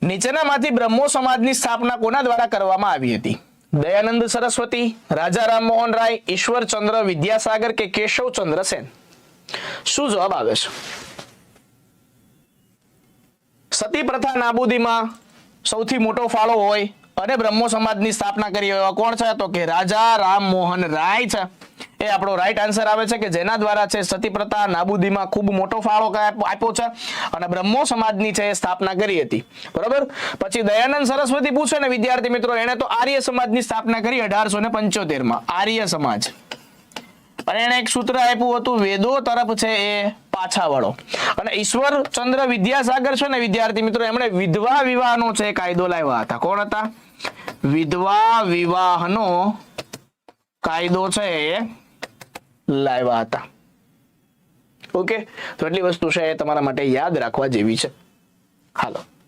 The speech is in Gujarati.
નીચેનામાંથી બ્રહ્મો સમાજની સ્થાપના કોના દ્વારા કરવામાં આવી હતી? દયાનંદ સરસ્વતી, રાજા રામમોહન રાય, ઈશ્વરચંદ્ર વિદ્યાસાગર કે કેશવચંદ્ર સેન? શું જવાબ આવે છે? સતી પ્રથા નાબૂદીમાં સૌથી મોટો ફાળો હોય અને બ્રહ્મો સમાજની સ્થાપના કરી હોય કોણ છે? તો કે રાજા રામમોહન રાય છે. એ આપણો રાઈટ આન્સર આવે છે કે જેના દ્વારા છે સતી પ્રથા નાબૂદીમાં ખૂબ મોટો ફાળો આપ્યો છે અને બ્રહ્મો સમાજની છે એ સ્થાપના કરી હતી. બરોબર. પછી દયાનંદ સરસ્વતી પૂછે ને વિદ્યાર્થી મિત્રો, એને તો આર્ય સમાજની સ્થાપના કરી 1875 આર્ય સમાજ. અને એને એક સૂત્ર આપ્યું હતું વેદો તરફ છે એ પાછા વળો. અને ઈશ્વરચંદ્ર વિદ્યાસાગર છે ને વિદ્યાર્થી મિત્રો, એમણે વિધવા વિવાહનો છે કાયદો લાવ્યા હતા. કોણ હતા? વિધવા વિવાહનો કાયદો છે એ લાવ્યા હતા. ઓકે, તો એટલી વસ્તુ છે એ તમારા માટે યાદ રાખવા જેવી છે. હાલો.